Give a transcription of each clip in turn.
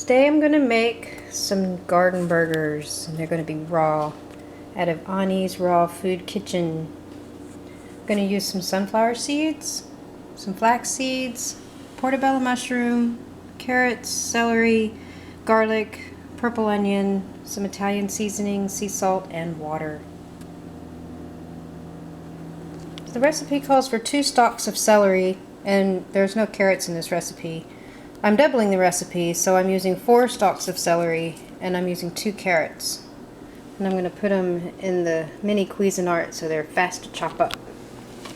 Today I'm going to make some garden burgers, and they're going to be raw, out of Ani's Raw Food Kitchen. I'm going to use some sunflower seeds, some flax seeds, portabello mushroom, carrots, celery, garlic, purple onion, some Italian seasoning, sea salt, and water. The recipe calls for 2 stalks of celery, and there's no carrots in this recipe. I'm doubling the recipe, so I'm using 4 stalks of celery and I'm using 2 carrots. And I'm going to put them in the mini Cuisinart so they're fast to chop up.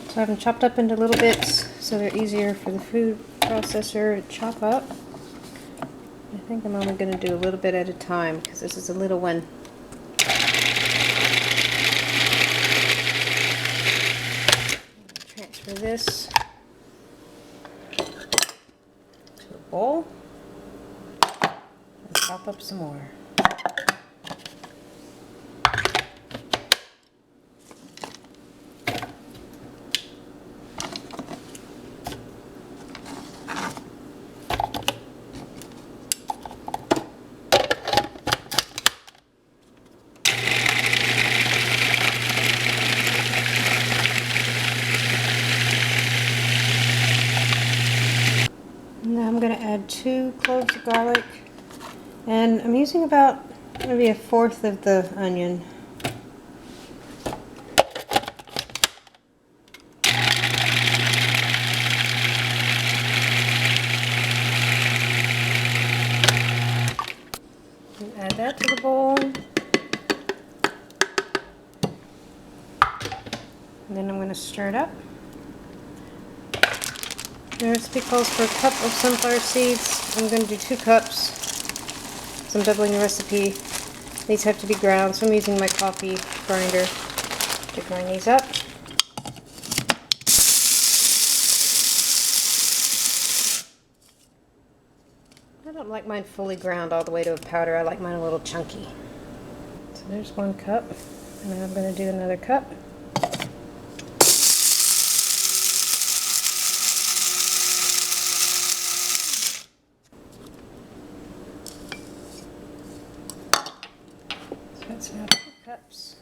So I have them chopped up into little bits so they're easier for the food processor to chop up. I think I'm only going to do a little bit at a time because this is a little one. Transfer this bowl and chop up some more. Now I'm going to add 2 cloves of garlic, and I'm using about maybe 1/4 of the onion. And add that to the bowl. And then I'm going to stir it up. The recipe calls for 1 cup of sunflower seeds. I'm going to do 2 cups. So I'm doubling the recipe. These have to be ground, so I'm using my coffee grinder to grind these up. I don't like mine fully ground all the way to a powder. I like mine a little chunky. So there's 1 cup. And now I'm going to do another cup. That's now 2 cups.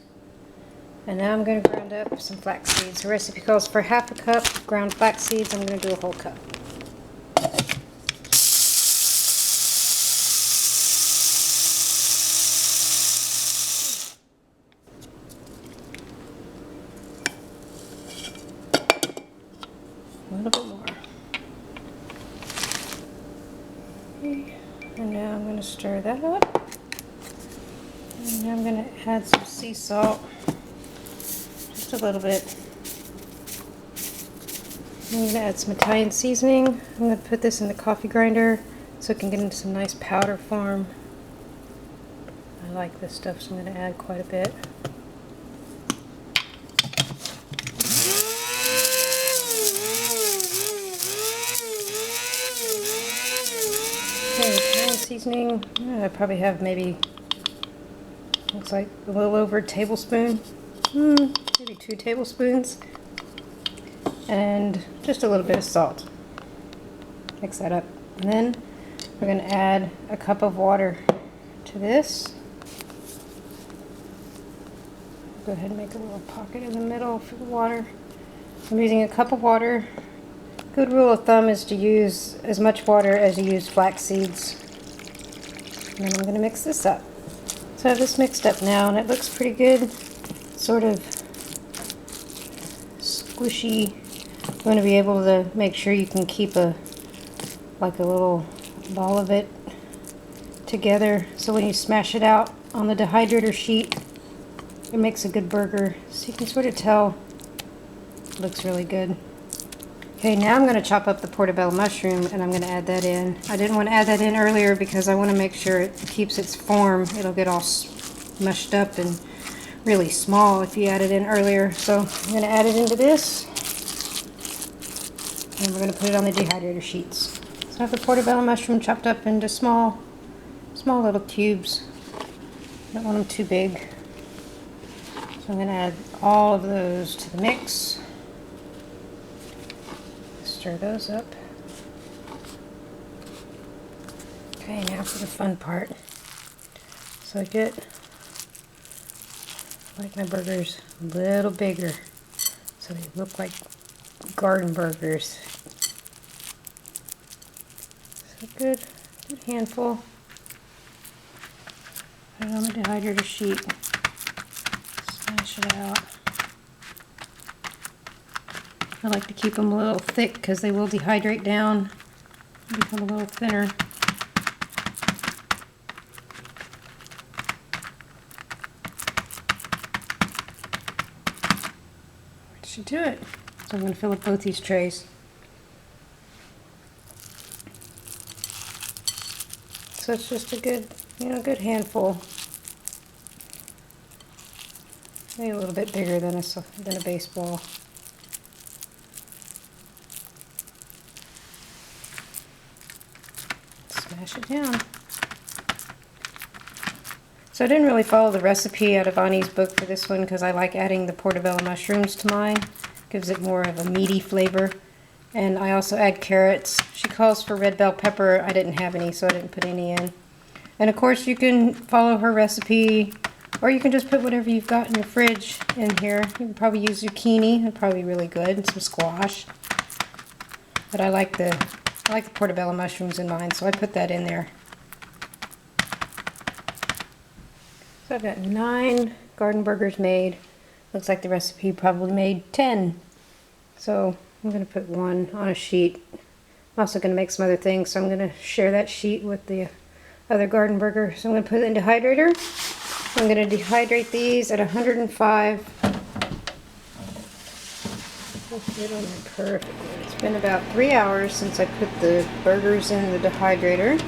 And now I'm going to grind up some flax seeds. The recipe calls for 1/2 cup ground flax seeds. I'm going to do a whole cup. A little bit more. Okay. And now I'm going to stir that up. And now I'm going to add some sea salt, just a little bit. I'm going to add some Italian seasoning. I'm going to put this in the coffee grinder so it can get into some nice powder form. I like this stuff, so I'm going to add quite a bit. Okay, Italian seasoning. I probably have maybe, looks like a little over a tablespoon, maybe 2 tablespoons, and just a little bit of salt. Mix that up, and then we're going to add a cup of water to this. Go ahead and make a little pocket in the middle for the water. I'm using a cup of water. Good rule of thumb is to use as much water as you use flax seeds. And then I'm going to mix this up. So I have this mixed up now, and it looks pretty good. Sort of squishy. You want to be able to make sure you can keep like a little ball of it together, so when you smash it out on the dehydrator sheet, it makes a good burger. So you can sort of tell it looks really good. Okay, now I'm going to chop up the portabello mushroom, and I'm going to add that in. I didn't want to add that in earlier because I want to make sure it keeps its form. It'll get all mushed up and really small if you add it in earlier. So I'm going to add it into this, and we're going to put it on the dehydrator sheets. So I have the portabello mushroom chopped up into small little cubes. I don't want them too big. So I'm going to add all of those to the mix. Stir those up. Okay, now for the fun part. So I get, like my burgers, a little bigger, so they look like Gardenburgers. So good handful. Put it on the dehydrator sheet. Smash it out. I like to keep them a little thick because they will dehydrate down, become a little thinner. That should do it. So I'm going to fill up both these trays. So it's just a good, good handful. Maybe a little bit bigger than a baseball. Smash it down. So I didn't really follow the recipe out of Ani's book for this one because I like adding the portabello mushrooms to mine. Gives it more of a meaty flavor. And I also add carrots. She calls for red bell pepper. I didn't have any, so I didn't put any in. And of course you can follow her recipe, or you can just put whatever you've got in your fridge in here. You can probably use zucchini. They're probably really good. And some squash. But I like the portabello mushrooms in mine, so I put that in there. So I've got 9 Gardenburgers made. Looks like the recipe probably made 10. So I'm going to put 1 on a sheet. I'm also going to make some other things, so I'm going to share that sheet with the other Gardenburger. So I'm going to put it in the dehydrator. I'm going to dehydrate these at 105. Get on there perfectly. It's been about 3 hours since I put the burgers in the dehydrator.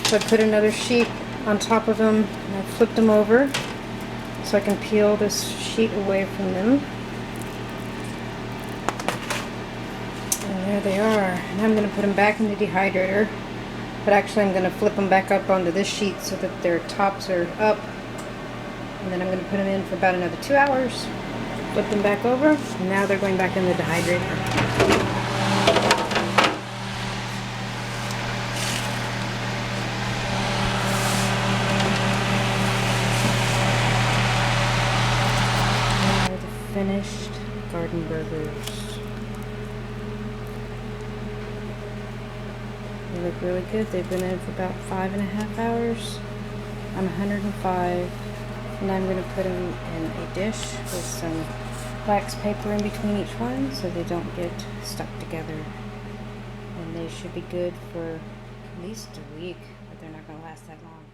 So I put another sheet on top of them and I flipped them over so I can peel this sheet away from them. And there they are. And I'm going to put them back in the dehydrator. But actually I'm going to flip them back up onto this sheet so that their tops are up. And then I'm going to put them in for about another 2 hours. Flip them back over, and now they're going back in the dehydrator. Now the finished Gardenburgers. They look really good. They've been in for about 5.5 hours on 105. And I'm going to put them in a dish with some flax paper in between each one so they don't get stuck together. And they should be good for at least a week, but they're not going to last that long.